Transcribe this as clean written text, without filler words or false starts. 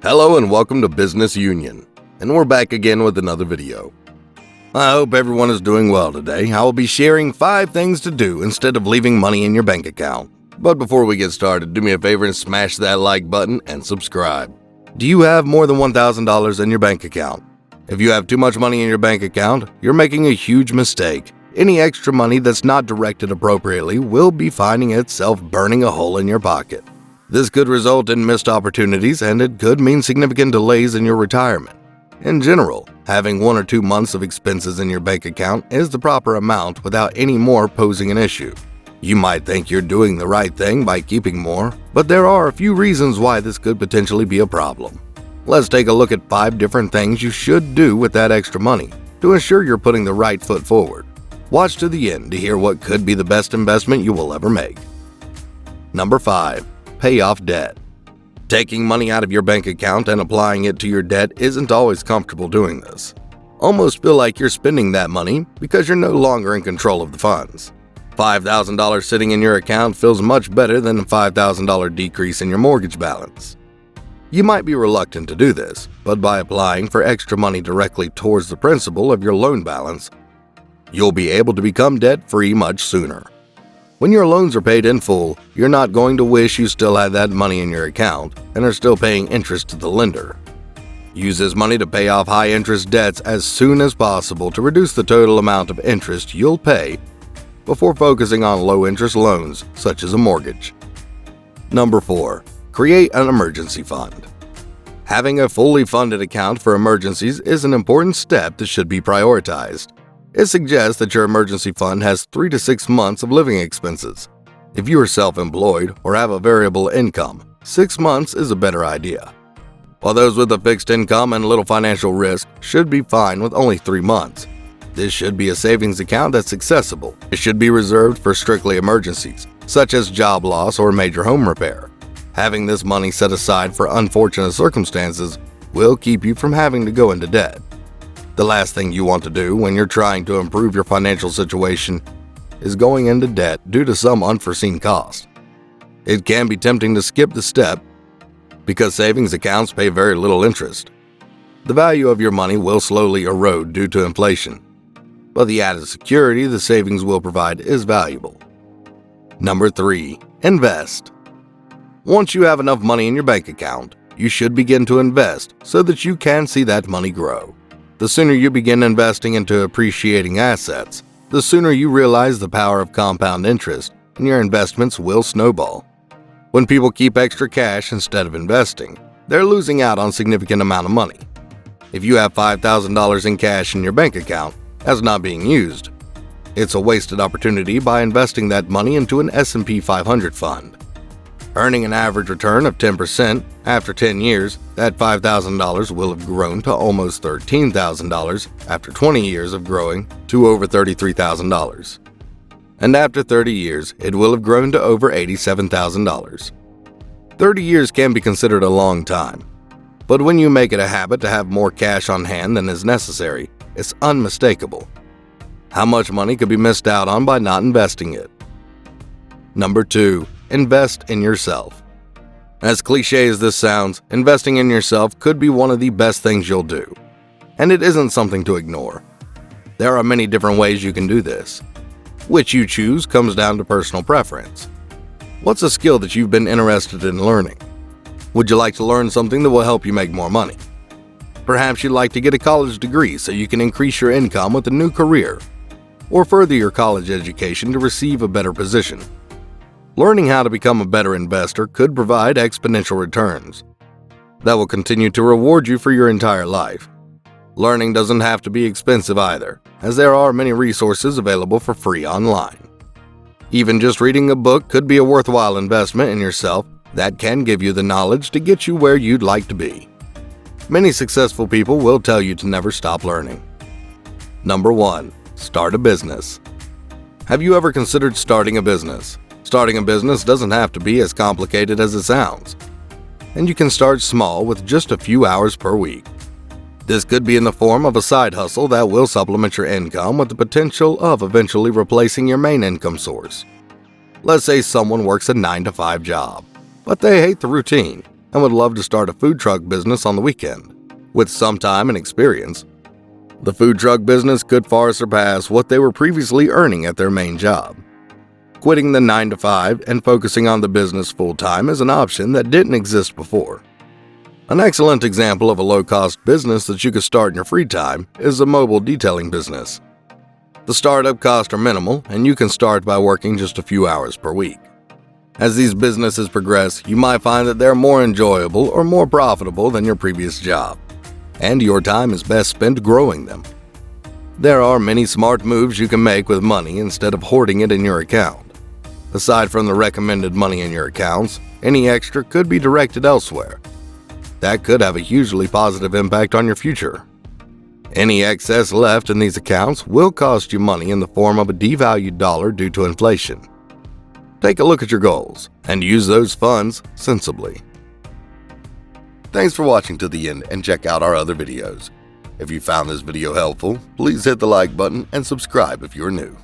Hello and welcome to Business Union, and we're back again with another video. I hope everyone is doing well today. I will be sharing 5 things to do instead of leaving money in your bank account. But before we get started, do me a favor and smash that like button and subscribe. Do you have more than $1,000 in your bank account? If you have too much money in your bank account, you're making a huge mistake. Any extra money that's not directed appropriately will be finding itself burning a hole in your pocket. This could result in missed opportunities, and it could mean significant delays in your retirement. In general, having 1 or 2 months of expenses in your bank account is the proper amount without any more posing an issue. You might think you're doing the right thing by keeping more, but there are a few reasons why this could potentially be a problem. Let's take a look at 5 different things you should do with that extra money to ensure you're putting the right foot forward. Watch to the end to hear what could be the best investment you will ever make. Number 5. Pay off debt. Taking money out of your bank account and applying it to your debt isn't always comfortable doing this. Almost feel like you're spending that money because you're no longer in control of the funds. $5,000 sitting in your account feels much better than a $5,000 decrease in your mortgage balance. You might be reluctant to do this, but by applying for extra money directly towards the principal of your loan balance, you'll be able to become debt-free much sooner. When your loans are paid in full, you're not going to wish you still had that money in your account and are still paying interest to the lender. Use this money to pay off high-interest debts as soon as possible to reduce the total amount of interest you'll pay before focusing on low-interest loans such as a mortgage. Number 4. Create an emergency fund. Having a fully funded account for emergencies is an important step that should be prioritized. It suggests that your emergency fund has 3 to 6 months of living expenses. If you are self-employed or have a variable income, 6 months is a better idea. While those with a fixed income and little financial risk should be fine with only 3 months. This should be a savings account that's accessible. It should be reserved for strictly emergencies, such as job loss or major home repair. Having this money set aside for unfortunate circumstances will keep you from having to go into debt. The last thing you want to do when you're trying to improve your financial situation is going into debt due to some unforeseen cost. It can be tempting to skip the step because savings accounts pay very little interest. The value of your money will slowly erode due to inflation, but the added security the savings will provide is valuable. Number 3. Invest. Once you have enough money in your bank account, you should begin to invest so that you can see that money grow. The sooner you begin investing into appreciating assets, the sooner you realize the power of compound interest and your investments will snowball. When people keep extra cash instead of investing, they're losing out on a significant amount of money. If you have $5,000 in cash in your bank account that's not being used, it's a wasted opportunity by investing that money into an S&P 500 fund. Earning an average return of 10%, after 10 years, that $5,000 will have grown to almost $13,000 after 20 years of growing to over $33,000. And after 30 years, it will have grown to over $87,000. 30 years can be considered a long time, but when you make it a habit to have more cash on hand than is necessary, it's unmistakable how much money could be missed out on by not investing it. Number 2. Invest in yourself. As cliche as this sounds, investing in yourself could be one of the best things you'll do. And it isn't something to ignore. There are many different ways you can do this. Which you choose comes down to personal preference. What's a skill that you've been interested in learning? Would you like to learn something that will help you make more money? Perhaps you'd like to get a college degree so you can increase your income with a new career, or further your college education to receive a better position. Learning how to become a better investor could provide exponential returns that will continue to reward you for your entire life. Learning doesn't have to be expensive either, as there are many resources available for free online. Even just reading a book could be a worthwhile investment in yourself that can give you the knowledge to get you where you'd like to be. Many successful people will tell you to never stop learning. Number 1. Start a business. Have you ever considered starting a business? Starting a business doesn't have to be as complicated as it sounds, and you can start small with just a few hours per week. This could be in the form of a side hustle that will supplement your income with the potential of eventually replacing your main income source. Let's say someone works a 9-to-5 job, but they hate the routine. and would love to start a food truck business on the weekend. With some time and experience, the food truck business could far surpass what they were previously earning at their main job. Quitting the 9-to-5 and focusing on the business full-time is an option that didn't exist before. An excellent example of a low-cost business that you could start in your free time is a mobile detailing business. The startup costs are minimal, and you can start by working just a few hours per week. As these businesses progress, you might find that they're more enjoyable or more profitable than your previous job, and your time is best spent growing them. There are many smart moves you can make with money instead of hoarding it in your account. Aside from the recommended money in your accounts, any extra could be directed elsewhere. That could have a hugely positive impact on your future. Any excess left in these accounts will cost you money in the form of a devalued dollar due to inflation. Take a look at your goals and use those funds sensibly. Thanks for watching to the end, and check out our other videos. If you found this video helpful, please hit the like button and subscribe if you're new.